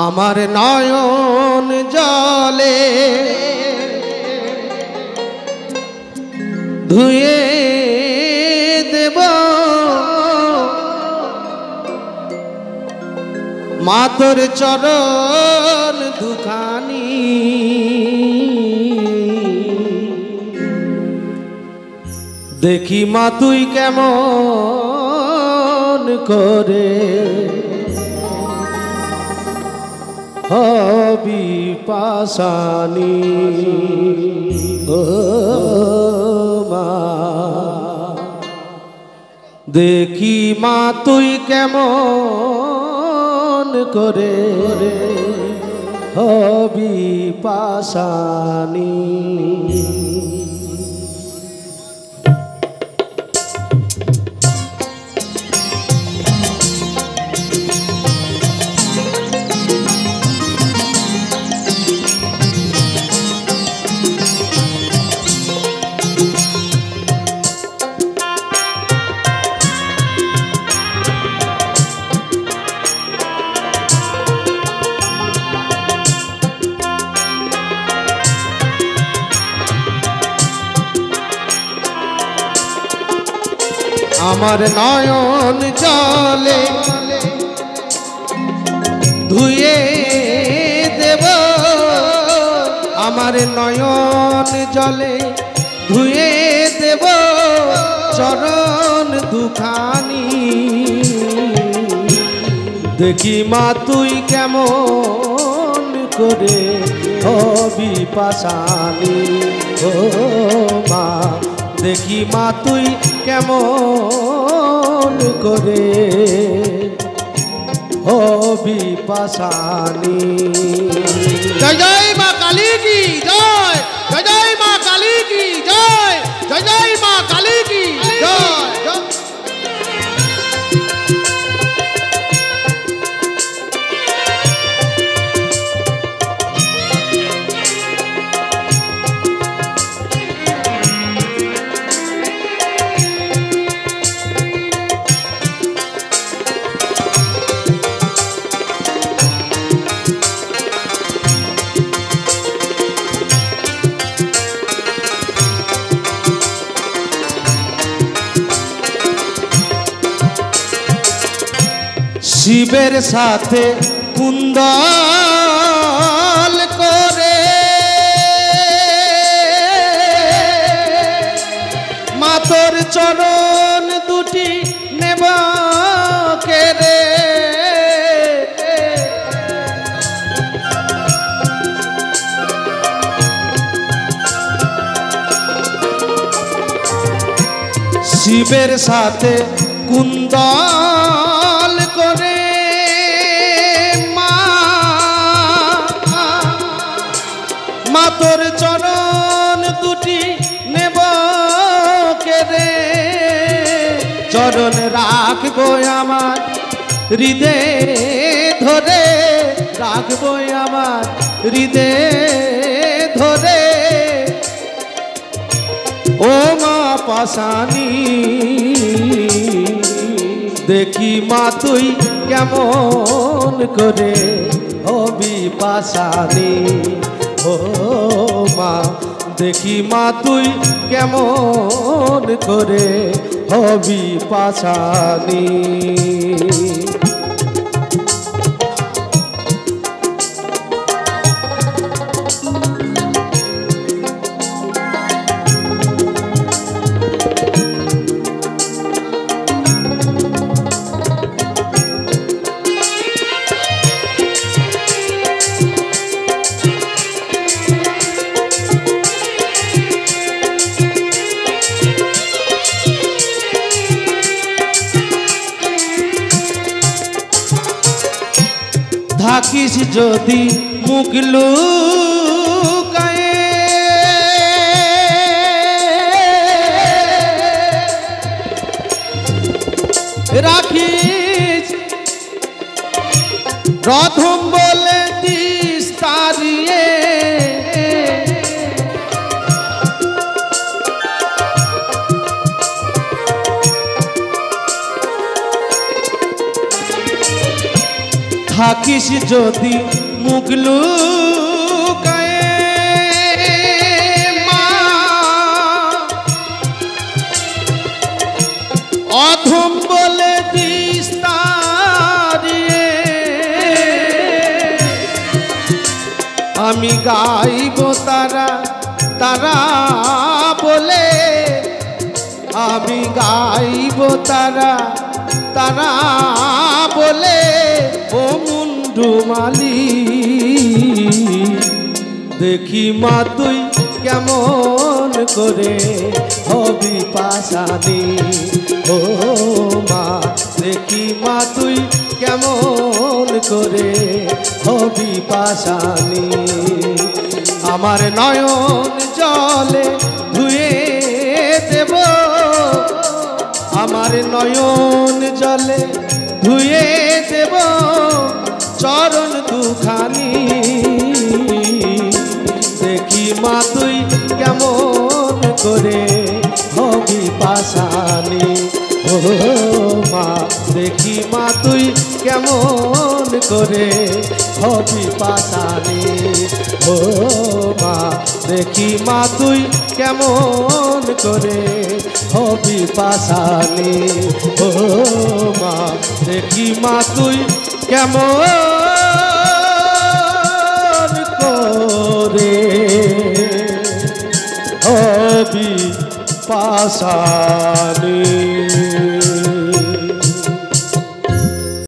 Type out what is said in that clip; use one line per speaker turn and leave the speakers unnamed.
আমার নয়ন জলে ধুয়ে দেব মা তোর চরণ দুখানি, দেখি মা তুই কেমন করে হবি পাশানি। ও মা দেখি মা তুই কেমন করে হবি পাশানি। আমার নয়ন জলে ধুয়ে দেব, আমার নয়ন জলে ধুয়ে দেব চরণ দুখানি, দেখি মা তুই কেমন করে হবি পাশানি। ও মা দেখি মা তুই কেমন করে হবি পাশানি।
জয় জয় মা কালী কি জয়, জয় জয় মা কালী কি জয়, জয় জয় মা কালী কি জয়।
শিবের সাথে কুন্দল করে মা তোর চরণ দুটি নেব কেরে, শিবের সাথে কুন্দল করে মা তোর চরণ দুটি নেব কেরে, চরণ রাখবো আমার হৃদে ধরে, রাখবো আমার হৃদে ধরে ও মা পাশানি, দেখি মা তুই কেমন করে হবি পাশানি। ও মা দেখি মা তুই কেমন করে হবি পাশানি। থাকিস যদি মুখ লুকায়ে, রাখিস প্রথম বলে দিস তারিয়ে, থাকিস যদি মুখ লুকায়ে মা, অধম বলে দিস তাড়িয়ে, আমি গাইব তারা তারা বলে, আমি গাইব তারা তারা বলে, ও মুন্ডুমালি দেখি মা তুই কেমন করে হবি পাশানি, ও মা দেখি মা তুই কেমন করে হবি পাশানি। আমার নয়ন জলে ধুয়ে দেব, আমার নয়ন জলে ধুয়ে দেব চরণ দুখানি, দেখি মা তুই কেমন করে হবি পাশানি, ও মা দেখি মা তুই কেমন করে হবি পাশানি, ও মা দেখি মা তুই কেমন করে হবি পাশানি, ও মা দেখি মা তুই কেমন করে হবি পাশানি।